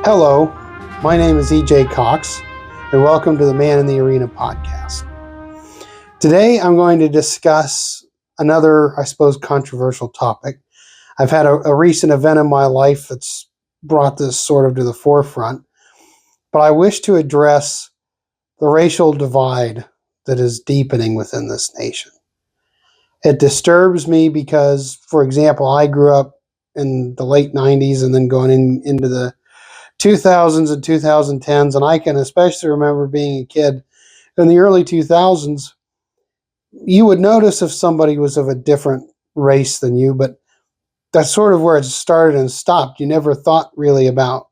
Hello, my name is E.J. Cox, and welcome to the Man in the Arena podcast. Today I'm going to discuss another, I suppose, controversial topic. I've had a recent event in my life that's brought this sort of to the forefront, but I wish to address the racial divide that is deepening within this nation. It disturbs me because, for example, I grew up in the late 90s and then going into the 2000s and 2010s, and I can especially remember being a kid in the early 2000s. You would notice if somebody was of a different race than you, but that's sort of where it started and stopped. You never thought really about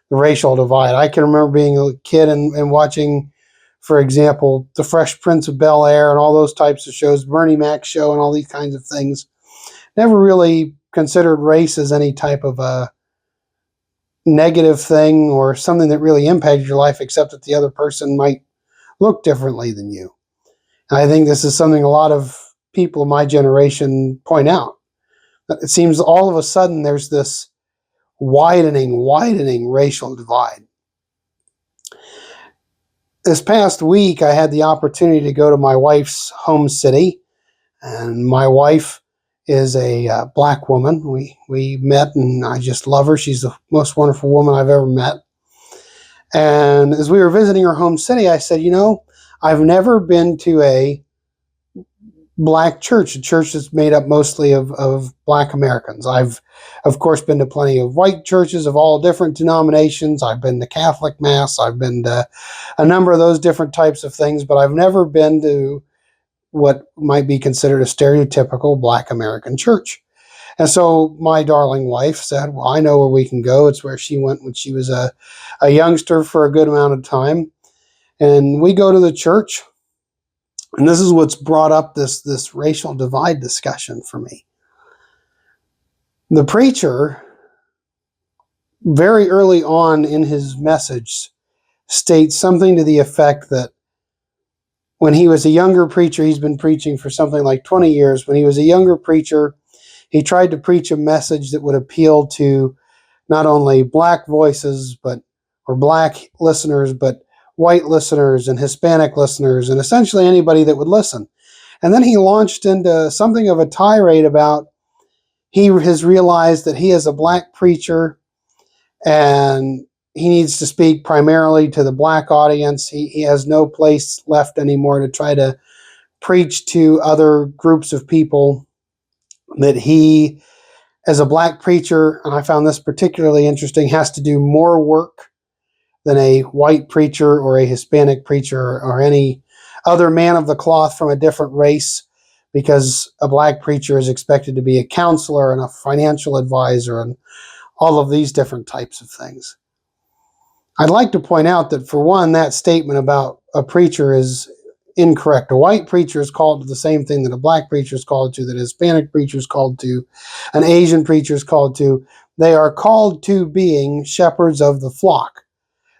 the racial divide. I can remember being a kid and watching, for example, The Fresh Prince of Bel-Air and all those types of shows, Bernie Mac's show and all these kinds of things. Never really considered race as any type of a negative thing or something that really impacted your life, except that the other person might look differently than you. And I think this is something a lot of people of my generation point out. It seems all of a sudden there's this widening racial divide. This past week, I had the opportunity to go to my wife's home city, and my wife is a black woman. We met, and I just love her. She's the most wonderful woman I've ever met. And as we were visiting her home city, I said, I've never been to a black church, a church that's made up mostly of black Americans. I've, of course, been to plenty of white churches of all different denominations. I've been to Catholic Mass. I've been to a number of those different types of things, but I've never been to what might be considered a stereotypical black American church. And so my darling wife said, well, I know where we can go. It's where she went when she was a youngster for a good amount of time. And we go to the church. And this is what's brought up this racial divide discussion for me. The preacher, very early on in his message, states something to the effect that when he was a younger preacher, he's been preaching for something like 20 years. When he was a younger preacher, he tried to preach a message that would appeal to not only black voices, or black listeners, but white listeners and Hispanic listeners, and essentially anybody that would listen. And then he launched into something of a tirade about he has realized that he is a black preacher and he needs to speak primarily to the black audience. He has no place left anymore to try to preach to other groups of people. That he, as a black preacher, and I found this particularly interesting, has to do more work than a white preacher or a Hispanic preacher or any other man of the cloth from a different race, because a black preacher is expected to be a counselor and a financial advisor and all of these different types of things. I'd like to point out that, for one, that statement about a preacher is incorrect. A white preacher is called to the same thing that a black preacher is called to, that a Hispanic preacher is called to, an Asian preacher is called to. They are called to being shepherds of the flock.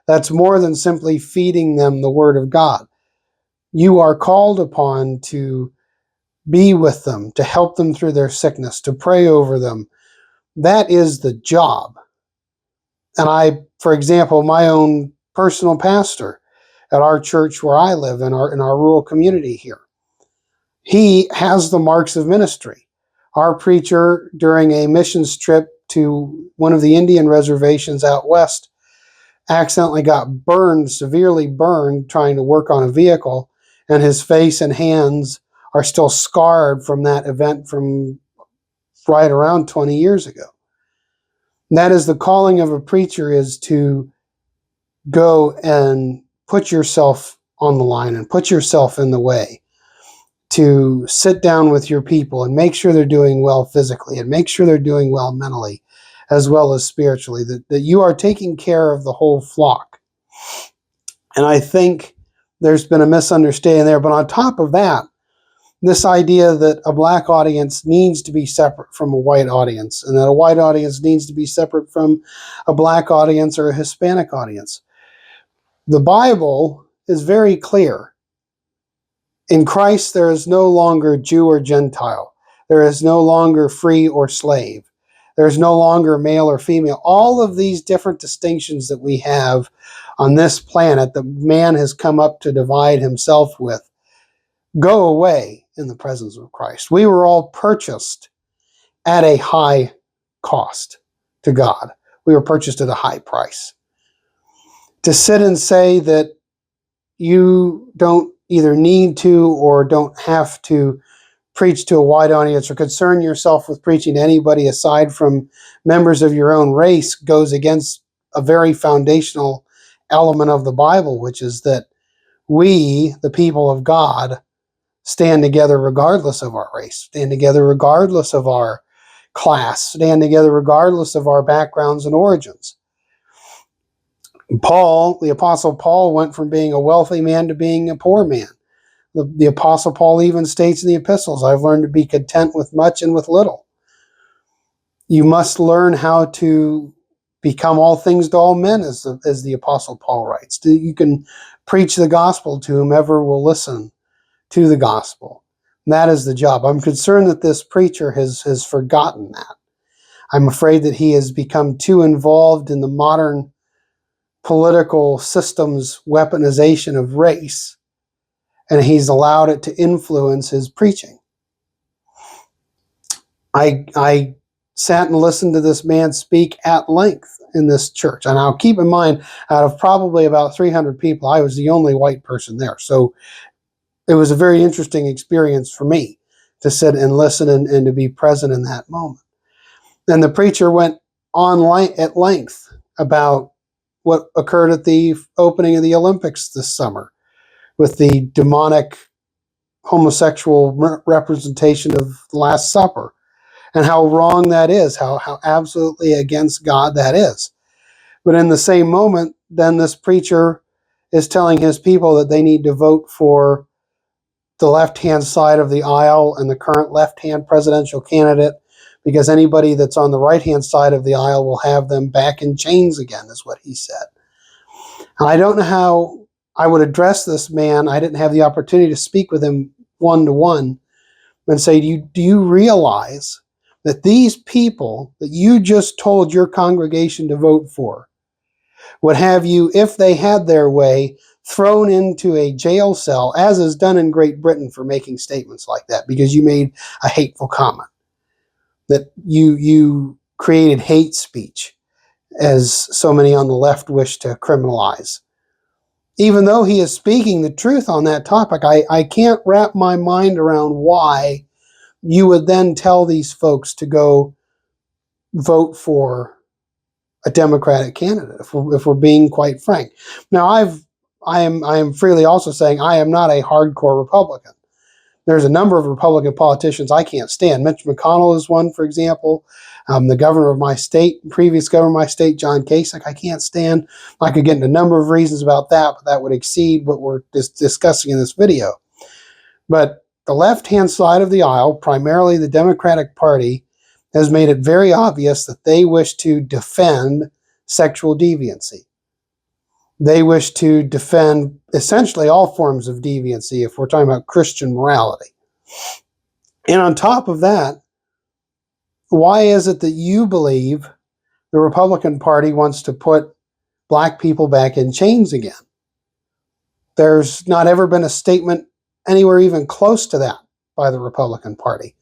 That's more than simply feeding them the word of God. You are called upon to be with them, to help them through their sickness, to pray over them. That is the job. And for example, my own personal pastor at our church where I live in our rural community here, he has the marks of ministry. Our preacher, during a missions trip to one of the Indian reservations out west, accidentally got severely burned, trying to work on a vehicle, and his face and hands are still scarred from that event from right around 20 years ago. And that is the calling of a preacher, is to go and put yourself on the line and put yourself in the way, to sit down with your people and make sure they're doing well physically and make sure they're doing well mentally as well as spiritually, that you are taking care of the whole flock. And I think there's been a misunderstanding there. But on top of that, this idea that a black audience needs to be separate from a white audience, and that a white audience needs to be separate from a black audience or a Hispanic audience. The Bible is very clear. In Christ, there is no longer Jew or Gentile. There is no longer free or slave. There's no longer male or female. All of these different distinctions that we have on this planet that man has come up to divide himself with go away in the presence of Christ. We were all purchased at a high cost to God. We were purchased at a high price. To sit and say that you don't either need to or don't have to preach to a wide audience or concern yourself with preaching to anybody aside from members of your own race goes against a very foundational element of the Bible, which is that we, the people of God, stand together regardless of our race, stand together regardless of our class, stand together regardless of our backgrounds and origins. Paul, the Apostle Paul, went from being a wealthy man to being a poor man. The Apostle Paul even states in the epistles, I've learned to be content with much and with little. You must learn how to become all things to all men, as the Apostle Paul writes. You can preach the gospel to whomever will listen to the gospel. And that is the job. I'm concerned that this preacher has forgotten that. I'm afraid that he has become too involved in the modern political system's weaponization of race, and he's allowed it to influence his preaching. I sat and listened to this man speak at length in this church. And I'll keep in mind, out of probably about 300 people, I was the only white person there. So it was a very interesting experience for me to sit and listen and to be present in that moment. And the preacher went on at length about what occurred at the opening of the Olympics this summer with the demonic homosexual representation of the Last Supper, and how wrong that is, how absolutely against God that is. But in the same moment, then this preacher is telling his people that they need to vote for the left-hand side of the aisle and the current left-hand presidential candidate, because anybody that's on the right-hand side of the aisle will have them back in chains again, is what he said. And I don't know how I would address this man. I didn't have the opportunity to speak with him one-to-one and say, do you realize that these people that you just told your congregation to vote for would have you, if they had their way, thrown into a jail cell, as is done in Great Britain for making statements like that, because you made a hateful comment, that you created hate speech, as so many on the left wish to criminalize. Even though he is speaking the truth on that topic, I can't wrap my mind around why you would then tell these folks to go vote for a Democratic candidate, if we're being quite frank. Now, I am freely also saying I am not a hardcore Republican. There's a number of Republican politicians I can't stand. Mitch McConnell is one, for example. The governor of my state, previous governor of my state, John Kasich, I can't stand. I could get into a number of reasons about that, but that would exceed what we're discussing in this video. But the left-hand side of the aisle, primarily the Democratic Party, has made it very obvious that they wish to defend sexual deviancy. They wish to defend essentially all forms of deviancy if we're talking about Christian morality. And on top of that, why is it that you believe the Republican Party wants to put black people back in chains again? There's not ever been a statement anywhere even close to that by the Republican Party.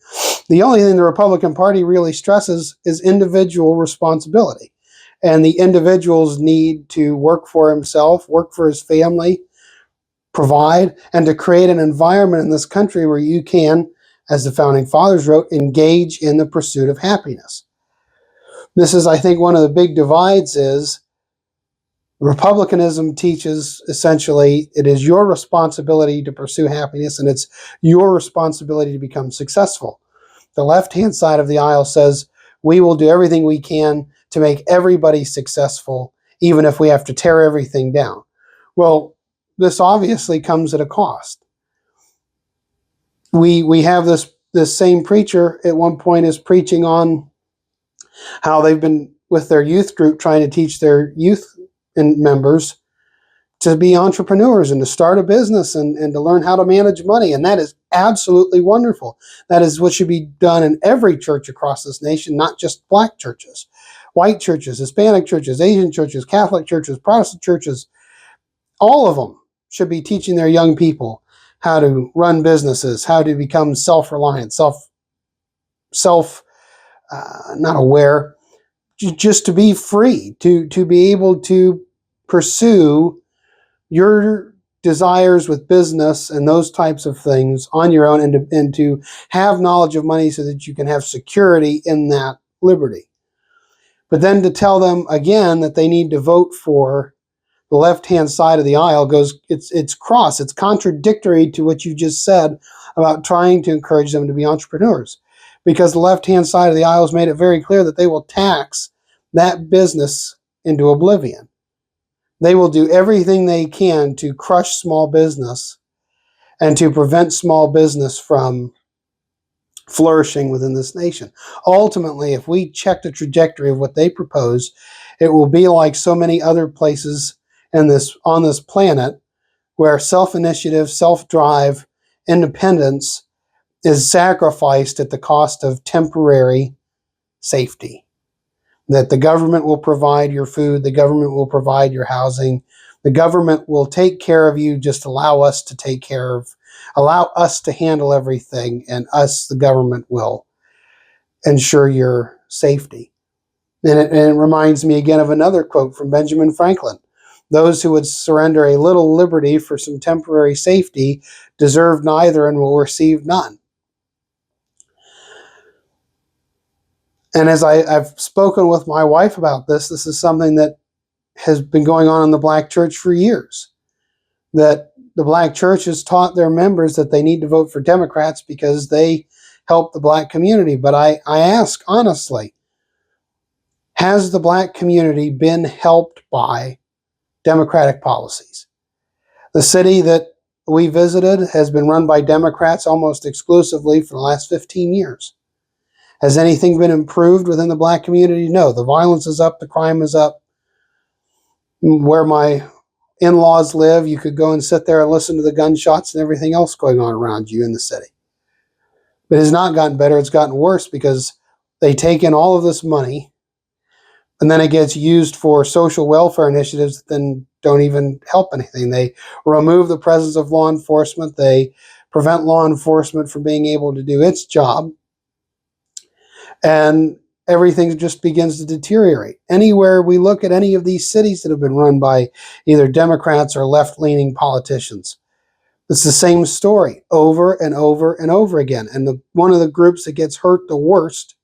The only thing the Republican Party really stresses is individual responsibility. And the individual's need to work for himself, work for his family, provide, and to create an environment in this country where you can, as the Founding Fathers wrote, engage in the pursuit of happiness. This is, I think, one of the big divides is Republicanism teaches essentially it is your responsibility to pursue happiness and it's your responsibility to become successful. The left-hand side of the aisle says we will do everything we can to make everybody successful, even if we have to tear everything down. Well, this obviously comes at a cost. We have this same preacher at one point is preaching on how they've been with their youth group trying to teach their youth members to be entrepreneurs and to start a business and to learn how to manage money. And that is absolutely wonderful. That is what should be done in every church across this nation, not just black churches, white churches, Hispanic churches, Asian churches, Catholic churches, Protestant churches. All of them should be teaching their young people how to run businesses, how to become self-reliant, not aware, just to be free, to be able to pursue your desires with business and those types of things on your own, and to have knowledge of money so that you can have security in that liberty. But then to tell them again that they need to vote for the left-hand side of the aisle it's cross. It's contradictory to what you just said about trying to encourage them to be entrepreneurs, because the left-hand side of the aisle has made it very clear that they will tax that business into oblivion. They will do everything they can to crush small business and to prevent small business from flourishing within this nation. Ultimately, if we check the trajectory of what they propose, it will be like so many other places on this planet, where self-initiative, self-drive, independence is sacrificed at the cost of temporary safety. That the government will provide your food, the government will provide your housing, the government will take care of you, just allow us to handle everything, and the government, will ensure your safety. And it reminds me again of another quote from Benjamin Franklin. Those who would surrender a little liberty for some temporary safety deserve neither and will receive none. And as I've spoken with my wife about this is something that has been going on in the black church for years. That the black church has taught their members that they need to vote for Democrats because they help the black community. But I ask honestly, has the black community been helped by Democratic policies? The city that we visited has been run by Democrats almost exclusively for the last 15 years. Has anything been improved within the black community? No. The violence is up, the crime is up. Where my in-laws live, you could go and sit there and listen to the gunshots and everything else going on around you in the city. But it has not gotten better, it's gotten worse, because they take in all of this money and then it gets used for social welfare initiatives that then don't even help anything. They remove the presence of law enforcement. They prevent law enforcement from being able to do its job. And everything just begins to deteriorate. Anywhere we look at any of these cities that have been run by either Democrats or left-leaning politicians, it's the same story over and over and over again. And one of the groups that gets hurt the worst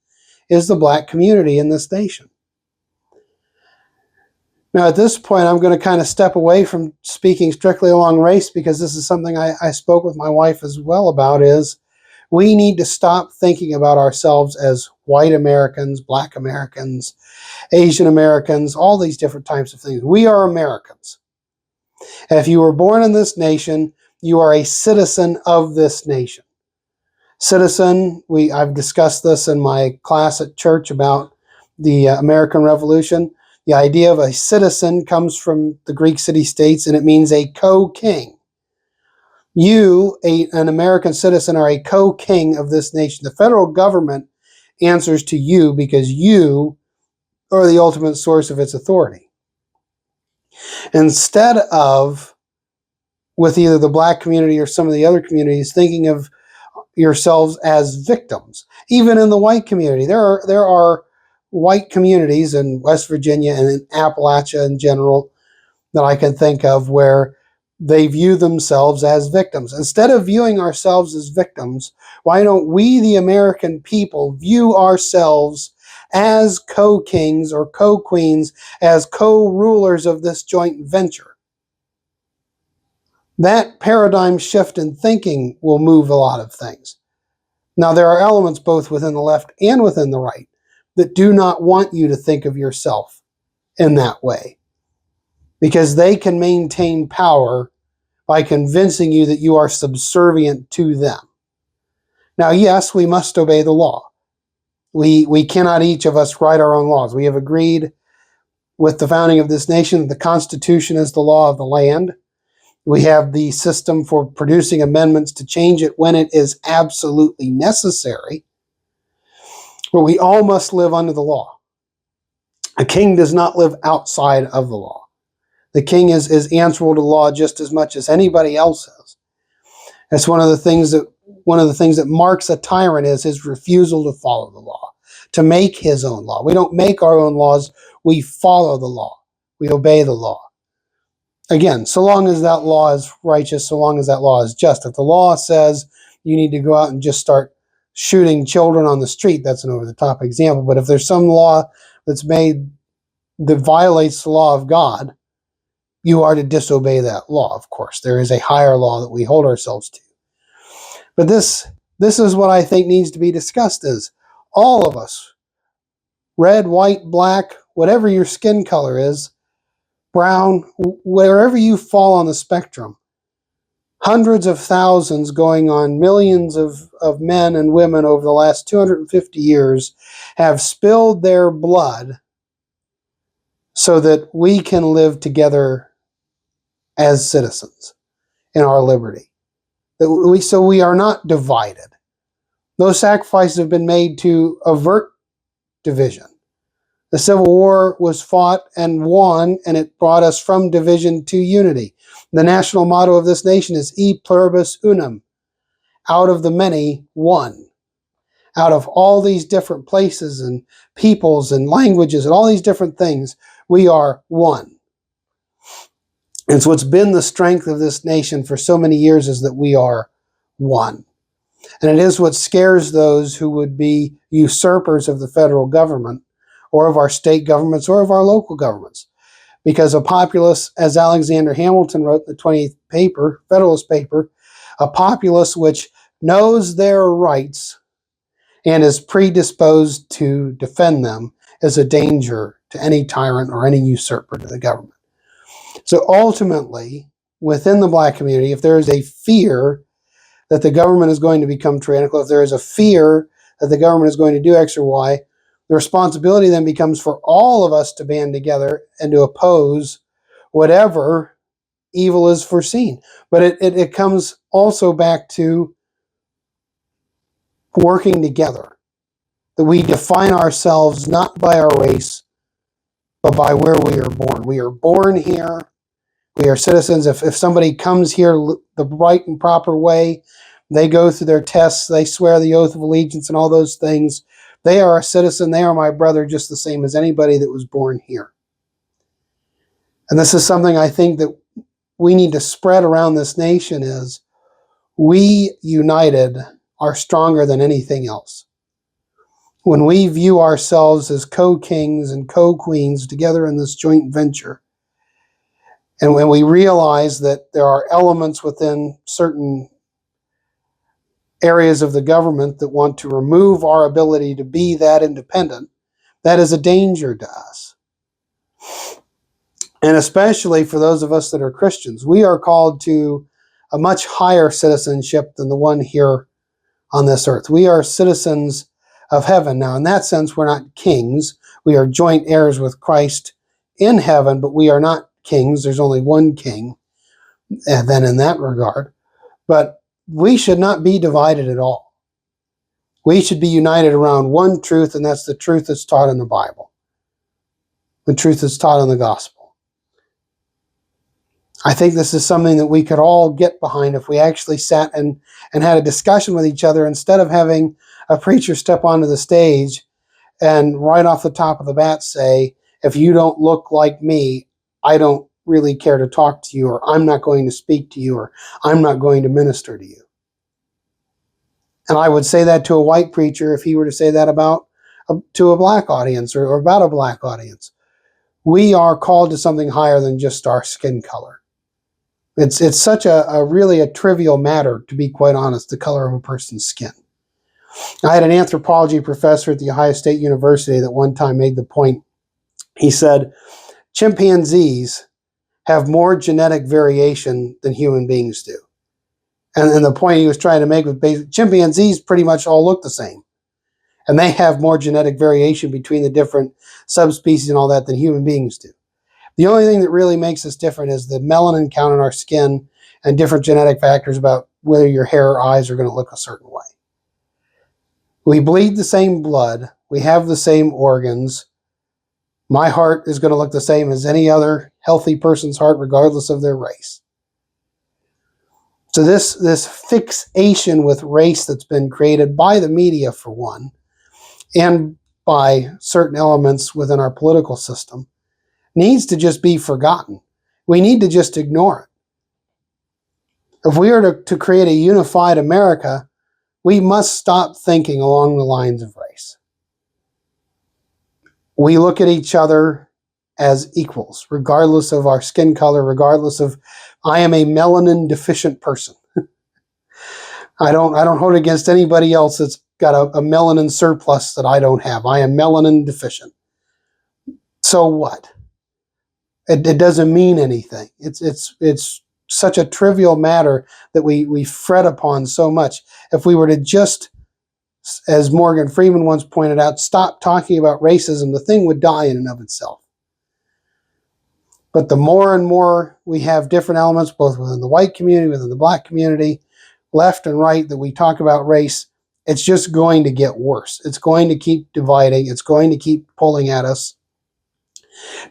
is the black community in this nation. Now, at this point, I'm going to kind of step away from speaking strictly along race, because this is something I spoke with my wife as well about, is we need to stop thinking about ourselves as white Americans, black Americans, Asian Americans, all these different types of things. We are Americans. And if you were born in this nation, you are a citizen of this nation. Citizen, I've discussed this in my class at church about the American Revolution. The idea of a citizen comes from the Greek city-states, and it means a co-king. You, an American citizen, are a co-king of this nation. The federal government answers to you because you are the ultimate source of its authority. Instead of, with either the black community or some of the other communities, thinking of yourselves as victims. Even in the white community, there are white communities in West Virginia and in Appalachia in general that I can think of where they view themselves as victims. Instead of viewing ourselves as victims, why don't we, the American people, view ourselves as co-kings or co-queens, as co-rulers of this joint venture? That paradigm shift in thinking will move a lot of things. Now, there are elements both within the left and within the right that do not want you to think of yourself in that way, because they can maintain power by convincing you that you are subservient to them. Now, yes, we must obey the law. We cannot each of us write our own laws. We have agreed with the founding of this nation, the Constitution is the law of the land. We have the system for producing amendments to change it when it is absolutely necessary. But we all must live under the law. A king does not live outside of the law. The king is answerable to the law just as much as anybody else is. That's one of the things that marks a tyrant is his refusal to follow the law, to make his own law. We don't make our own laws. We follow the law. We obey the law. Again, so long as that law is righteous, so long as that law is just. If the law says you need to go out and just start shooting children on the street, that's an over-the-top example. But if there's some law that's made that violates the law of God, you are to disobey that law, of course. There is a higher law that we hold ourselves to. But this is what I think needs to be discussed is all of us, red, white, black, whatever your skin color is, brown, wherever you fall on the spectrum, hundreds of thousands going on millions of men and women over the last 250 years have spilled their blood so that we can live together as citizens in our liberty. So we are not divided. Those sacrifices have been made to avert division. The Civil War was fought and won, and it brought us from division to unity. The national motto of this nation is E pluribus unum, out of the many, one. Out of all these different places and peoples and languages and all these different things, we are one. And so what's been the strength of this nation for so many years is that we are one. And it is what scares those who would be usurpers of the federal government or of our state governments or of our local governments. Because a populace, as Alexander Hamilton wrote in the 20th paper, Federalist paper, a populace which knows their rights and is predisposed to defend them is a danger to any tyrant or any usurper to the government. So ultimately, within the black community, if there is a fear that the government is going to become tyrannical, if there is a fear that the government is going to do X or Y, the responsibility then becomes for all of us to band together and to oppose whatever evil is foreseen. But it comes also back to working together, that we define ourselves not by our race, but by where we are born. We are born here. We are citizens. If somebody comes here the right and proper way, they go through their tests, they swear the oath of allegiance and all those things, they are a citizen. They are my brother just the same as anybody that was born here. And this is something I think that we need to spread around this nation is we united are stronger than anything else. When we view ourselves as co-kings and co-queens together in this joint venture, and when we realize that there are elements within certain areas of the government that want to remove our ability to be that independent, that is a danger to us. And especially for those of us that are Christians, we are called to a much higher citizenship than the one here on this earth. We are citizens of heaven. Now, in that sense, we're not kings. We are joint heirs with Christ in heaven, but we are not kings. There's only one king, and then in that regard. But we should not be divided at all. We should be united around one truth, and that's the truth that's taught in the Bible, the truth that's taught in the gospel. I think this is something that we could all get behind if we actually sat and had a discussion with each other instead of having a preacher step onto the stage and right off the top of the bat say, if you don't look like me, I don't really care to talk to you, or I'm not going to speak to you, or I'm not going to minister to you. And I would say that to a white preacher if he were to say that to a black audience or about a black audience. We are called to something higher than just our skin color. It's such a really a trivial matter, to be quite honest, the color of a person's skin. I had an anthropology professor at The Ohio State University that one time made the point. He said, chimpanzees have more genetic variation than human beings do. And the point he was trying to make was chimpanzees pretty much all look the same. And they have more genetic variation between the different subspecies and all that than human beings do. The only thing that really makes us different is the melanin count in our skin and different genetic factors about whether your hair or eyes are going to look a certain way. We bleed the same blood. We have the same organs. My heart is going to look the same as any other healthy person's heart, regardless of their race. So this fixation with race that's been created by the media, for one, and by certain elements within our political system, needs to just be forgotten. We need to just ignore it. If we are to create a unified America, we must stop thinking along the lines of race. We look at each other as equals, regardless of our skin color, regardless of, I am a melanin deficient person. I don't hold it against anybody else that's got a melanin surplus that I don't have. I am melanin deficient. So what? It doesn't mean anything. It's such a trivial matter that we fret upon so much. If we were to just, as Morgan Freeman once pointed out, stop talking about racism, the thing would die in and of itself. But the more and more we have different elements, both within the white community, within the black community, left and right, that we talk about race, it's just going to get worse. It's going to keep dividing. It's going to keep pulling at us.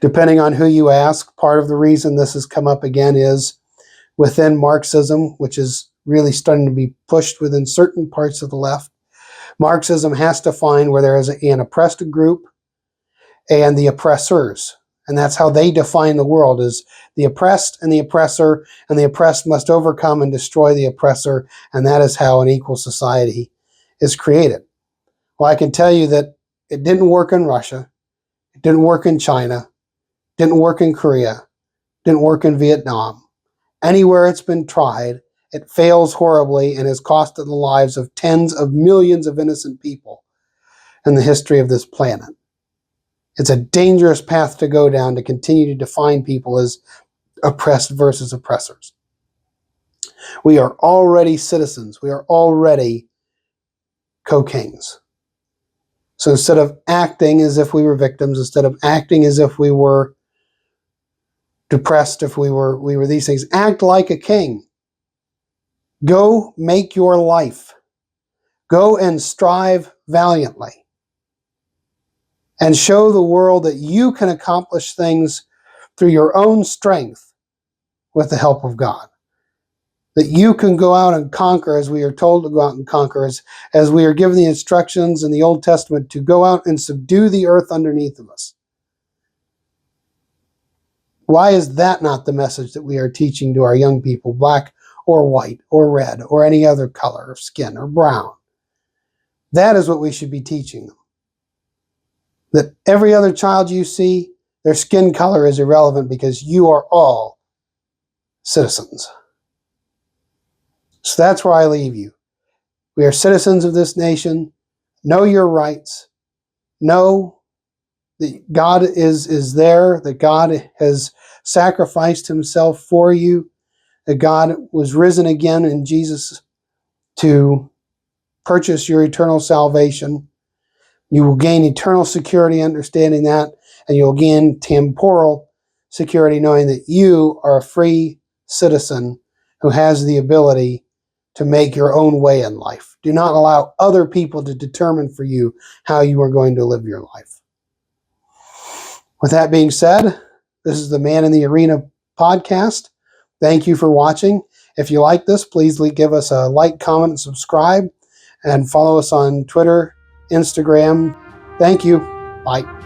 Depending on who you ask, part of the reason this has come up again is within Marxism, which is really starting to be pushed within certain parts of the left. Marxism has to find where there is an oppressed group and the oppressors. And that's how they define the world, is the oppressed and the oppressor, and the oppressed must overcome and destroy the oppressor, and that is how an equal society is created. Well, I can tell you that it didn't work in Russia, it didn't work in China, it didn't work in Korea, it didn't work in Vietnam. Anywhere it's been tried, it fails horribly and has costed the lives of tens of millions of innocent people in the history of this planet. It's a dangerous path to go down to continue to define people as oppressed versus oppressors. We are already citizens. We are already co-kings. So instead of acting as if we were victims, instead of acting as if we were depressed, if we were these things, act like a king. Go make your life. Go and strive valiantly. And show the world that you can accomplish things through your own strength with the help of God. That you can go out and conquer as we are told to go out and conquer, as we are given the instructions in the Old Testament to go out and subdue the earth underneath of us. Why is that not the message that we are teaching to our young people, black or white or red or any other color of skin or brown? That is what we should be teaching them. That every other child you see, their skin color is irrelevant because you are all citizens. So that's where I leave you. We are citizens of this nation. Know your rights. Know that God is there, that God has sacrificed himself for you, that God was risen again in Jesus to purchase your eternal salvation. You will gain eternal security understanding that, and you'll gain temporal security knowing that you are a free citizen who has the ability to make your own way in life. Do not allow other people to determine for you how you are going to live your life. With that being said, this is the Man in the Arena podcast. Thank you for watching. If you like this, please give us a like, comment, and subscribe, and follow us on Twitter, Instagram. Thank you. Bye.